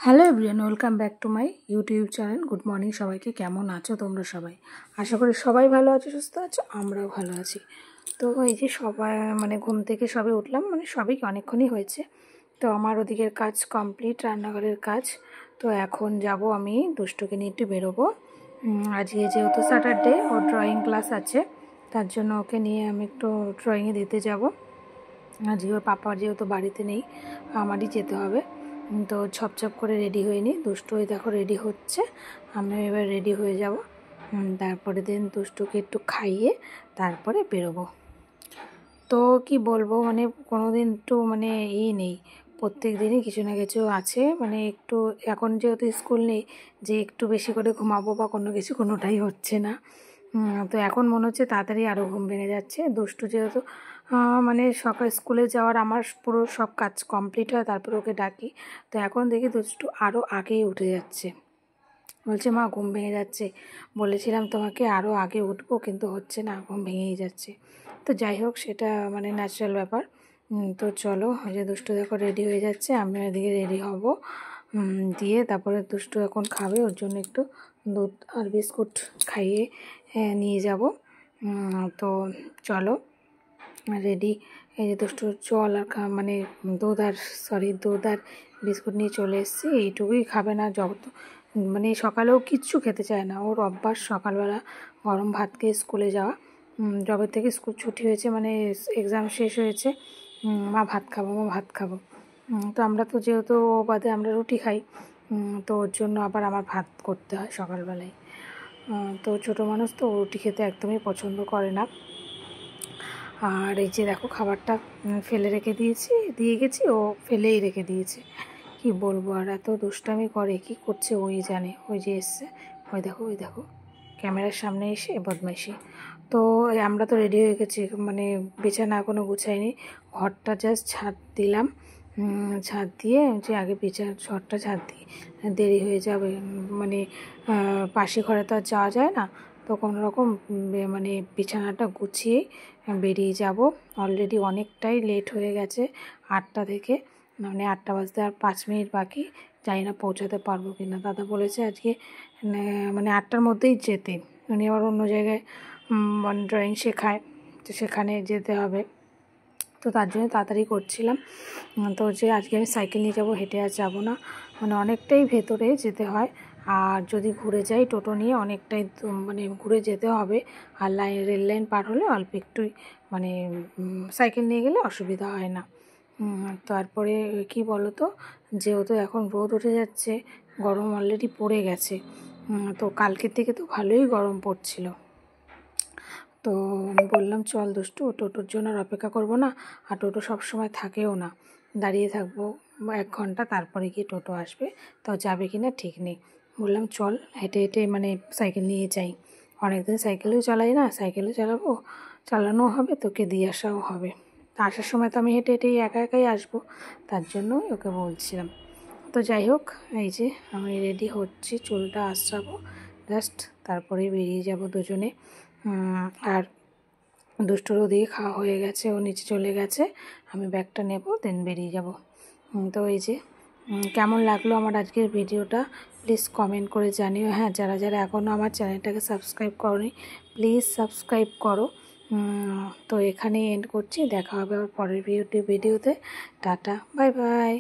Hello everyone, welcome back to my YouTube channel. Good morning সবাইকে। কেমন আছো তোমরা সবাই? আশা করি সবাই ভালো আছো, সুস্থ আছো, আমরাও ভালো আছি। তো এই যে সবাই ঘুম থেকে সবে উঠলাম, সবই অনেকক্ষণই হয়েছে। তো আমার ওদিকের কাজ কমপ্লিট, রান্নাঘরের কাজ। তো এখন যাব আমি দুষ্টুকে নিয়ে একটু বেরোবো। আজকে যেহেতু স্যাটারডে, ওর ড্রয়িং ক্লাস আছে, তার জন্য ওকে নিয়ে আমি একটু ড্রয়িংয়ে দিতে যাব। আজকে ওর পাপা যেহেতু বাড়িতে নেই, আমারই যেতে হবে। তো ছপছপ করে রেডি হয়ে নিই। দুষ্টু ওই দেখো রেডি হচ্ছে, আমি এবার রেডি হয়ে যাব। তারপরে দিন দুষ্টুকে একটু খাইয়ে তারপরে বেরোবো। তো কি বলবো, কোনো দিন একটু নেই, প্রত্যেক দিনই কিছু না কিছু আছে। একটু এখন যেহেতু স্কুল নেই, যে একটু বেশি করে ঘুমাবো বা কোনো কিছু, কোনোটাই হচ্ছে না। তো এখন মনে হচ্ছে তাড়াতাড়ি আরও ঘুম ভেঙে যাচ্ছে। দুষ্টু যেহেতু সকাল স্কুলে যাওয়ার আমার পুরো সব কাজ কমপ্লিট হয়, তারপরে ওকে ডাকি। তো এখন দেখি দুষ্টু আরও আগেই উঠে যাচ্ছে, বলছে মা ঘুম ভেঙে যাচ্ছে, বলেছিলাম তোমাকে আরও আগে উঠবো, কিন্তু হচ্ছে না, ঘুম ভেঙেই যাচ্ছে। তো যাই হোক, সেটা ন্যাচারাল ব্যাপার। তো চলো, ওই যে দুষ্টু দেখো রেডি হয়ে যাচ্ছে, আমি ওইদিকে রেডি হব। দিয়ে তারপরে দুষ্টু এখন খাবে, ওর জন্য একটু দুধ আর বিস্কুট খাইয়ে নিয়ে যাব। তো চলো রেডি। এই যে দুষ্টু জল আর দুধ আর বিস্কুট নিয়ে চলে এসেছি। এইটুকুই খাবে না, সকালেও কিচ্ছু খেতে চায় না। ওর অভ্যাস সকালবেলা গরম ভাত খেয়ে স্কুলে যাওয়া। যবে থেকে স্কুল ছুটি হয়েছে, এক্সাম শেষ হয়েছে, মা ভাত খাবো, মা ভাত খাবো। তো আমরা তো যেহেতু ও বাদে আমরা রুটি খাই, তো ওর জন্য আবার আমার ভাত করতে হয় সকালবেলায়। তো ছোটো মানুষ তো রুটি খেতে একদমই পছন্দ করে না। আর এই যে দেখো, খাবারটা দিয়ে গেছি, ও ফেলেই রেখে দিয়েছে। কি বলবো, আর এত দুষ্টামি করে, কি করছে ওই জানে। ওই যে এসছে, ওই দেখো ক্যামেরার সামনে এসে বদমাইশি। তো আমরা তো রেডি হয়ে গেছি, বিছানা এখনও গুছাইনি, ঘরটা জাস্ট ছাদ দিলাম। ছাদ দিয়ে যে আগে ঘরটা ছাদ দিই, দেরি হয়ে যাবে। পাশে ঘরে তো আর যাওয়া যায় না। তো কোনো রকম বিছানাটা গুছিয়ে বেরিয়ে যাব। অলরেডি অনেকটাই লেট হয়ে গেছে, 8টা থেকে, 8টা বাজতে আর 5 মিনিট বাকি। জানি না পৌঁছাতে পারবো কি না। দাদা বলেছে আজকে 8টার মধ্যেই যেতে, উনি আবার অন্য জায়গায় ড্রয়িং শেখায়, তো সেখানে যেতে হবে। তো তার জন্য তাড়াতাড়ি করছিলাম। তো যে আজকে আমি সাইকেল নিয়ে যাব, হেঁটে আর যাবো না, অনেকটাই ভেতরে যেতে হয়। আর যদি ঘুরে যাই টোটো নিয়ে, অনেকটাই ঘুরে যেতে হবে। আর রেল লাইন পার হলে অল্প একটুই সাইকেল নিয়ে গেলে অসুবিধা হয় না। তারপরে কি বলো তো, যেহেতু এখন রোদ উঠে যাচ্ছে, গরম অলরেডি পড়ে গেছে। তো কালকের থেকে তো ভালোই গরম পড়ছিল। তো আমি বললাম চল দুষ্টু, টোটোর জন্য আর অপেক্ষা করবো না। আর টোটো সবসময় থাকেও না, দাঁড়িয়ে থাকবো 1 ঘন্টা, তারপরে গিয়ে টোটো আসবে। তাও যাবে কি না ঠিক নেই। বললাম চল হেঁটে হেঁটে সাইকেল নিয়ে যাই, অনেকদিন সাইকেলেও চালাই না, সাইকেলও চালানো হবে, তোকে দিয়ে আসাও হবে। তা আসার সময় তো আমি হেঁটে হেঁটেই একাই আসবো, তার জন্যই ওকে বলছিলাম। তো যাই হোক, এই যে আমি রেডি হচ্ছি, চুলটা আঁচড়াবো জাস্ট, তারপরে বেরিয়ে যাব দুজনে। আর দুষ্টুর ওদিকে খাওয়া হয়ে গেছে, ও নিচে চলে গেছে, আমি ব্যাগটা নেব, দেন বেরিয়ে যাব। তো এই যে কেমন লাগলো আমার আজকের ভিডিওটা, প্লিজ কমেন্ট করে জানিও। হ্যাঁ, যারা যারা এখনও আমার চ্যানেলটাকে সাবস্ক্রাইব করোনি, প্লিজ সাবস্ক্রাইব করো। তো এখানেই এন্ড করছি, দেখা হবে আবার পরের ভিডিওতে। Tata, bye bye.